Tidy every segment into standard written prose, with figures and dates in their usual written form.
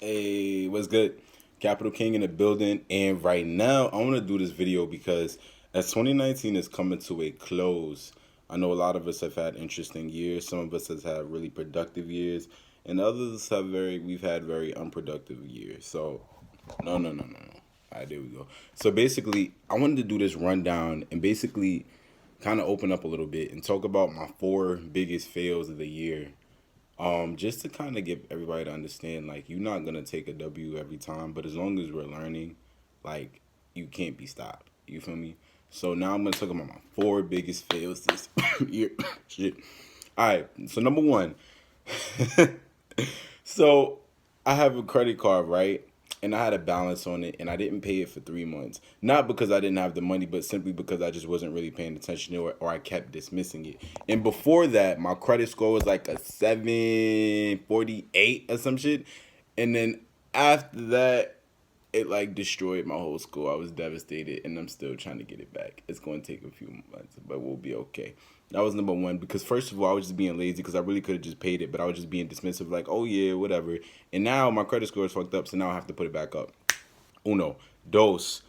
Hey, what's good? Capital King in the building. And right now, I want to do this video because as 2019 is coming to a close, I know a lot of us have had interesting years. Some of us have had really productive years, and others we've had very unproductive years. So, no. All right, there we go. So basically, I wanted to do this rundown and basically kind of open up a little bit and talk about my four biggest fails of the year, just to kind of give everybody to understand, like, you're not gonna take a W every time, but as long as we're learning, like, you can't be stopped. You feel me? So now I'm gonna talk about my four biggest fails this year. Shit. All right. So number one, so I have a credit card, right? And I had a balance on it, and I didn't pay it for 3 months. Not because I didn't have the money, but simply because I just wasn't really paying attention to it, or I kept dismissing it. And before that, my credit score was like a 748 or some shit. And then after that, it like destroyed my whole school. I was devastated, and I'm still trying to get it back. It's going to take a few months, but we'll be okay. That was number one because first of all, I was just being lazy because I really could have just paid it, but I was just being dismissive, like, oh yeah, whatever. And now my credit score is fucked up, so now I have to put it back up. Uno, dos.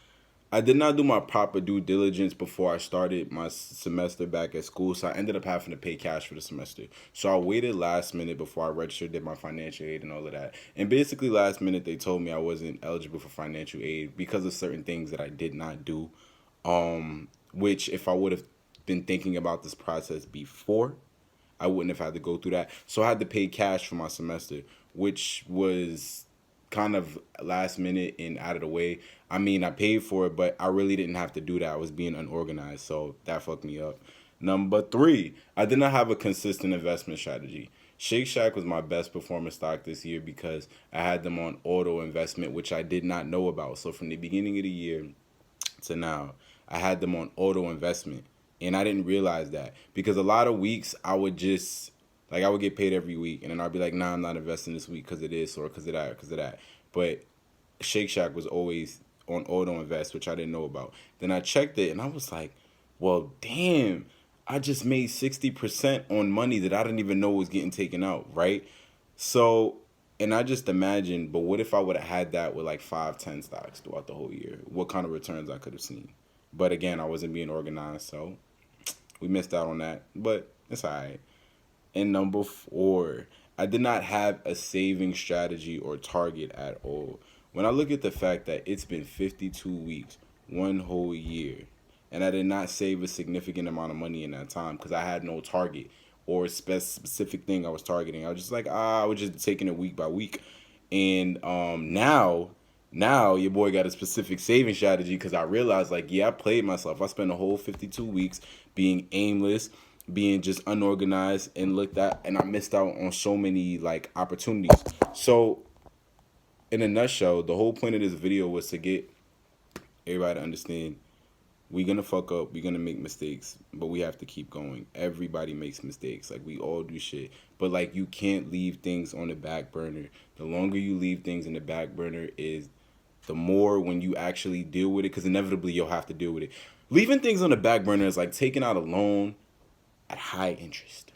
I did not do my proper due diligence before I started my semester back at school, so I ended up having to pay cash for the semester. So I waited last minute before I registered, did my financial aid and all of that. And basically, last minute, they told me I wasn't eligible for financial aid because of certain things that I did not do. Which, if I would have been thinking about this process before, I wouldn't have had to go through that. So I had to pay cash for my semester, which was kind of last minute and out of the way. I mean, I paid for it, but I really didn't have to do that. I was being unorganized, so that fucked me up. Number three, I did not have a consistent investment strategy. Shake Shack was my best performing stock this year because I had them on auto investment, which I did not know about. So from the beginning of the year to now, I had them on auto investment. And I didn't realize that because a lot of weeks I would just, like, I would get paid every week, and then I'd be like, nah, I'm not investing this week because of this or because of that or because of that. But Shake Shack was always on auto invest, which I didn't know about. Then I checked it and I was like, well, damn, I just made 60% on money that I didn't even know was getting taken out, right? So, and I just imagined, but what if I would have had that with like 5, 10 stocks throughout the whole year? What kind of returns I could have seen? But again, I wasn't being organized, so we missed out on that. But it's all right. And number four, I did not have a saving strategy or target at all. When I look at the fact that it's been 52 weeks, one whole year, and I did not save a significant amount of money in that time because I had no target or specific thing I was targeting. I was just like, I was just taking it week by week. And now your boy got a specific saving strategy because I realized, like, yeah, I played myself. I spent a whole 52 weeks being aimless, being just unorganized, and looked at, and I missed out on so many like opportunities. So in a nutshell, the whole point of this video was to get everybody to understand we're gonna fuck up, we're gonna make mistakes, but we have to keep going. Everybody makes mistakes, like, we all do shit, but like, you can't leave things on the back burner. The longer you leave things in the back burner is the more when you actually deal with it, because inevitably you'll have to deal with it. Leaving things on the back burner is like taking out a loan at high interest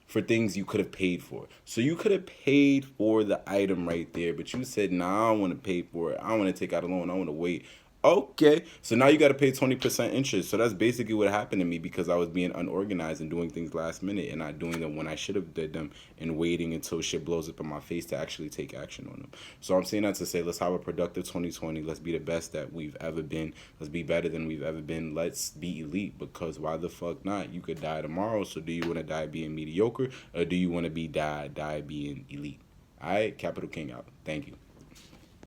for things you could have paid for. So you could have paid for the item right there, but you said, nah, I don't want to pay for it. I don't want to take out a loan. I want to wait. Okay. So now you got to pay 20% interest. So that's basically what happened to me because I was being unorganized and doing things last minute and not doing them when I should have did them and waiting until shit blows up in my face to actually take action on them. So I'm saying that to say, let's have a productive 2020. Let's be the best that we've ever been. Let's be better than we've ever been. Let's be elite because why the fuck not? You could die tomorrow. So do you want to die being mediocre or do you want to be die being elite? All right, Capital King out. Thank you.